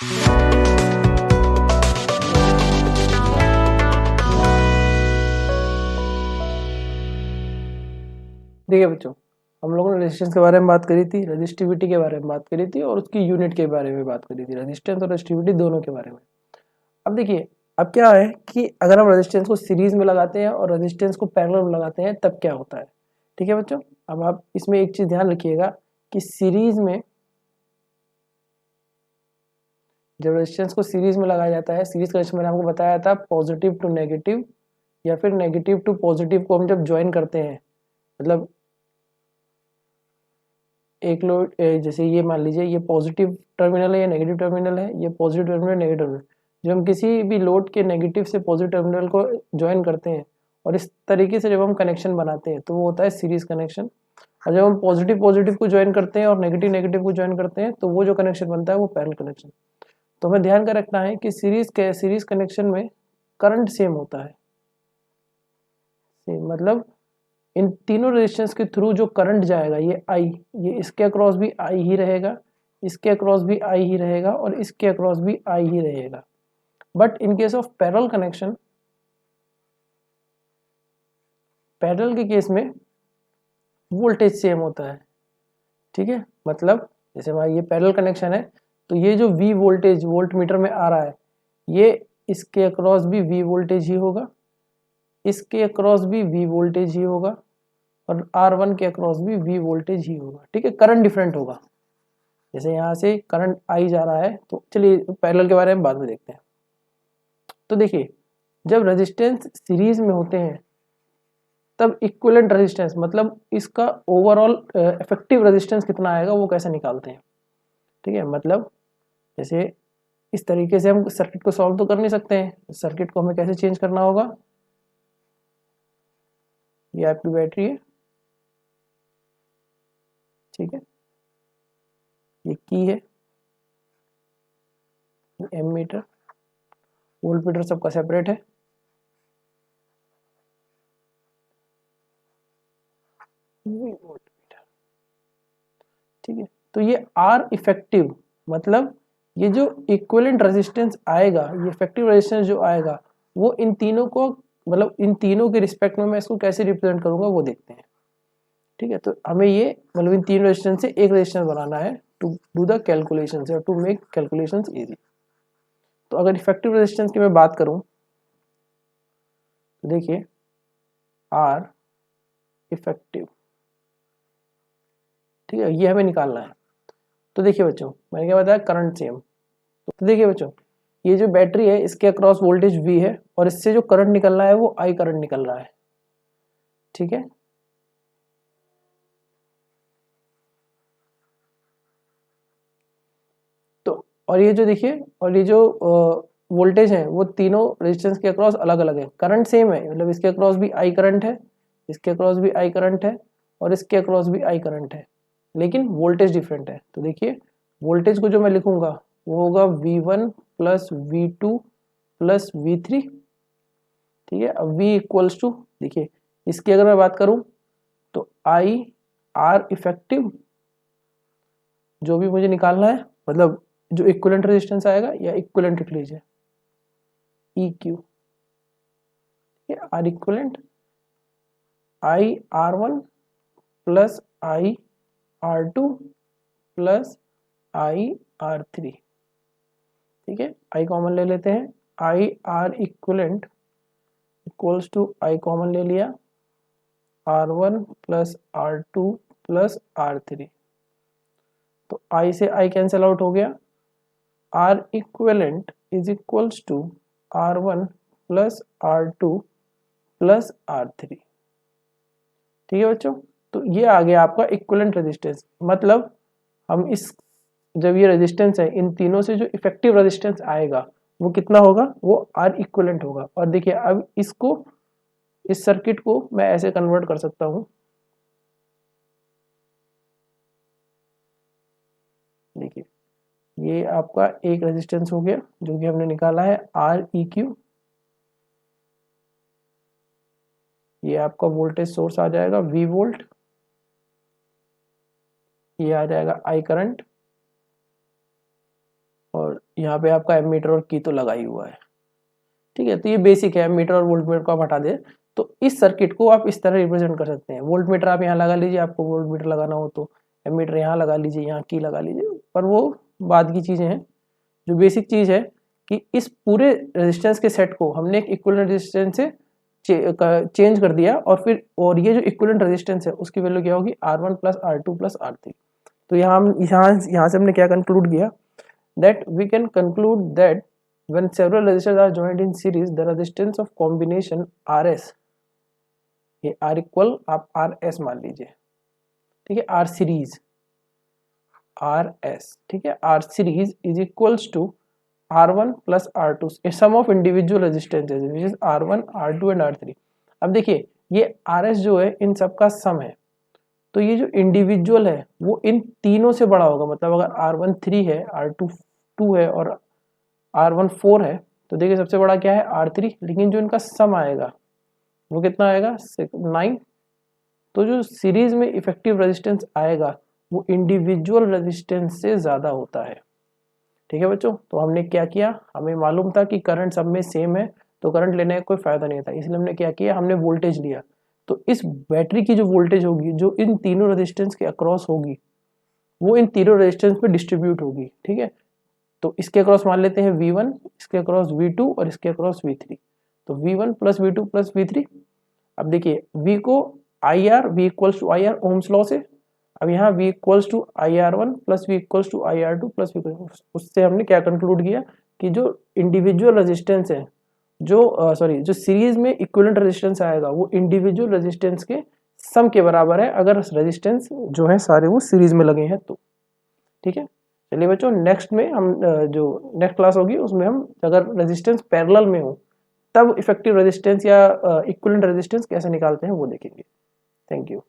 देखिए बच्चों, हम लोगों ने रेजिस्टेंस के बारे में बात करी थी, रेजिस्टिविटी के बारे में बात करी थी और उसकी यूनिट के बारे में बात करी थी, रेजिस्टेंस और रेजिस्टिविटी दोनों के बारे में। अब देखिए, अब क्या है कि अगर हम रेजिस्टेंस को सीरीज में लगाते हैं और रेजिस्टेंस को पैरेलल में लगाते हैं तब क्या होता है। ठीक है बच्चों, अब आप इसमें एक चीज ध्यान रखिएगा कि सीरीज में, जब रेजिस्टेंस को सीरीज में लगाया जाता है, सीरीज कनेक्शन मैंने आपको बताया था पॉजिटिव टू नेगेटिव या फिर नेगेटिव टू पॉजिटिव को हम जब ज्वाइन करते हैं, मतलब एक लोड, जैसे ये मान लीजिए ये पॉजिटिव टर्मिनल है या नेगेटिव टर्मिनल है, ये पॉजिटिव टर्मिनल नेगेटिव टर्मिनल, जब हम किसी भी लोड के नेगेटिव से पॉजिटिव टर्मिनल को ज्वाइन करते हैं और इस तरीके से जब हम कनेक्शन बनाते हैं तो वो होता है सीरीज कनेक्शन। और जब हम पॉजिटिव पॉजिटिव को ज्वाइन करते हैं और नेगेटिव नेगेटिव को ज्वाइन करते हैं तो वो जो कनेक्शन बनता है वो पैरेलल कनेक्शन। तो हमें ध्यान का रखना है कि सीरीज कनेक्शन में करंट सेम होता है, मतलब इन तीनों रेजिस्टेंस के थ्रू जो करंट जाएगा ये आई, ये इसके अक्रॉस भी आई ही रहेगा, इसके अक्रॉस भी आई ही रहेगा और इसके अक्रॉस भी आई ही रहेगा। But in case of parallel connection, parallel के केस में वोल्टेज सेम होता है। ठीक है, मतलब जैसे हमारा ये पैरेलल कनेक्शन है तो ये जो V वोल्टेज वोल्ट मीटर में आ रहा है ये इसके अक्रॉस भी V वोल्टेज ही होगा, इसके अक्रॉस भी V वोल्टेज ही होगा और R1 के अक्रॉस भी V वोल्टेज ही होगा। ठीक है, करंट डिफरेंट होगा, जैसे यहाँ से करंट आई जा रहा है। तो चलिए पैरेलल के बारे में बाद में देखते हैं। तो देखिए, जब रेजिस्टेंस सीरीज में होते हैं तब इक्विवेलेंट रेजिस्टेंस, मतलब इसका ओवरऑल इफेक्टिव रेजिस्टेंस कितना आएगा वो कैसे निकालते हैं। ठीक है, मतलब जैसे इस तरीके से हम सर्किट को सॉल्व तो कर नहीं सकते हैं, सर्किट को हमें कैसे चेंज करना होगा। ये आपकी बैटरी है, ठीक है, ये की है, एमीटर, वोल्टमीटर सबका सेपरेट है। ठीक है, तो ये आर इफेक्टिव, मतलब ये जो इक्विवेलेंट रेजिस्टेंस आएगा, ये इफेक्टिव रेजिस्टेंस जो आएगा वो इन तीनों को, मतलब इन तीनों के रिस्पेक्ट में मैं इसको कैसे रिप्रेजेंट करूंगा वो देखते हैं। ठीक है, तो हमें ये मतलब इन तीन रेजिस्टेंस से एक रेजिस्टेंस बनाना है to do the calculation, to make calculations easy. तो अगर इफेक्टिव रेजिस्टेंस की मैं बात करूं तो देखिए आर इफेक्टिव, ठीक है, ये हमें निकालना है। तो देखिए बच्चों, मैंने क्या बताया, करंट सेम। तो देखिए बच्चों, ये जो बैटरी है इसके अक्रॉस वोल्टेज V है और इससे जो करंट निकल रहा है वो I करंट निकल रहा है। ठीक है, तो और ये जो देखिए, और ये जो वोल्टेज है वो तीनों रेजिस्टेंस के अक्रॉस अलग अलग है, करंट सेम है, मतलब इसके अक्रॉस भी I करंट है, इसके अक्रॉस भी I करंट है और इसके अक्रॉस भी I करंट है, लेकिन वोल्टेज डिफरेंट है। तो देखिए वोल्टेज को जो मैं लिखूंगा वो होगा V1 plus V2 plus V3। ठीक है, अब V इक्वल्स टू, देखिए इसकी अगर मैं बात करूं तो I R इफेक्टिव, जो भी मुझे निकालना है, मतलब जो इक्विवेलेंट रेजिस्टेंस आएगा या इक्विवेलेंट लिख लीजिए EQ, R equivalent I R1 plus I R2 plus I R3। ठीक है, I कॉमन ले लेते हैं, I R equivalent equals to I common ले लिया, R1 plus R2 plus R3, तो I से I कैंसिल आउट हो गया, R equivalent is equals to R1 plus R2 plus R3। ठीक है बच्चों, तो ये आ गया आपका इक्विवेलेंट रेजिस्टेंस। मतलब हम इस, जब ये रेजिस्टेंस है इन तीनों से जो इफेक्टिव रेजिस्टेंस आएगा वो कितना होगा, वो R इक्विवेलेंट होगा। और देखिए अब इसको, इस सर्किट को मैं ऐसे कन्वर्ट कर सकता हूं, देखिए ये आपका एक रेजिस्टेंस हो गया जो कि हमने निकाला है REQ, ये आपका वोल्टेज सोर्स आ जाएगा V वोल्ट, ये आ जाएगा I करंट, और यहाँ पे आपका एमीटर और की तो लगा ही हुआ है, ठीक है। तो ये बेसिक है, एमीटर और वोल्टमीटर को आप हटा दें तो इस सर्किट को आप इस तरह रिप्रेजेंट कर सकते हैं। वोल्टमीटर आप यहाँ लगा लीजिए, आपको वोल्टमीटर लगाना हो तो एमीटर यहाँ लगा लीजिए, यहाँ की लगा लीजिए, पर वो बाद की चीज़ें हैं। जो बेसिक चीज़ है कि इस पूरे रेजिस्टेंस के सेट को हमने एक इक्विवेलेंट रेजिस्टेंस से चेंज कर दिया और फिर ये जो इक्विवेलेंट रेजिस्टेंस है उसकी वैल्यू क्या होगी, R1 plus R2 plus R3। तो यहाँ से हमने क्या कंक्लूड किया, that we can conclude that when several resistors are joined in series the resistance of combination RS, ये R इक्वल आप RS मान लीजिए, ठीक है, R सीरीज RS, ठीक है, R series is equals to R1 plus R2 sum of individual resistances which is R1 R2 and R3। अब देखिए ये RS जो है इन सबका सम है, तो ये जो इंडिविजुअल है वो इन तीनों से बड़ा होगा। मतलब अगर R1 3 है, R2 2 है और R1 4 है, तो देखिए सबसे बड़ा क्या है R3, लेकिन जो इनका सम आएगा वो कितना आएगा 9। तो जो सीरीज में इफेक्टिव रेजिस्टेंस आएगा वो इंडिविजुअल रेजिस्टेंस से ज़्यादा होता है, ठीक है बच्चों। तो हमने क्या किया, हमें मालूम था कि करंट सब में सेम है तो करंट लेने का कोई फ़ायदा नहीं था, इसलिए हमने क्या किया, हमने वोल्टेज लिया। तो इस बैटरी की जो वोल्टेज होगी जो इन तीनों रेजिस्टेंस के अक्रॉस होगी वो इन तीनों रेजिस्टेंस पे डिस्ट्रीब्यूट होगी, ठीक है। तो इसके अक्रॉस मान लेते हैं V1, इसके अक्रॉस V2 और इसके अक्रॉस V3। तो V1 plus V2 plus V3। अब देखिए V को IR, V equals to IR Ohm's law से। अब यहाँ V equals to IR1 plus V equals to IR2 plus V, उससे हमने क्या कंक्लूड किया कि जो इंडिविजुअल रेजिस्टेंस है, जो सीरीज में इक्विवेलेंट रेजिस्टेंस आएगा वो इंडिविजुअल रेजिस्टेंस के सम के बराबर है, अगर रेजिस्टेंस जो है सारे वो सीरीज में लगे हैं तो, ठीक है। चलिए बच्चों नेक्स्ट में हम जो नेक्स्ट क्लास होगी उसमें हम अगर रेजिस्टेंस पैरेलल में हो तब इफेक्टिव रेजिस्टेंस या इक्विवेलेंट रेजिस्टेंस कैसे निकालते हैं वो देखेंगे। Thank you.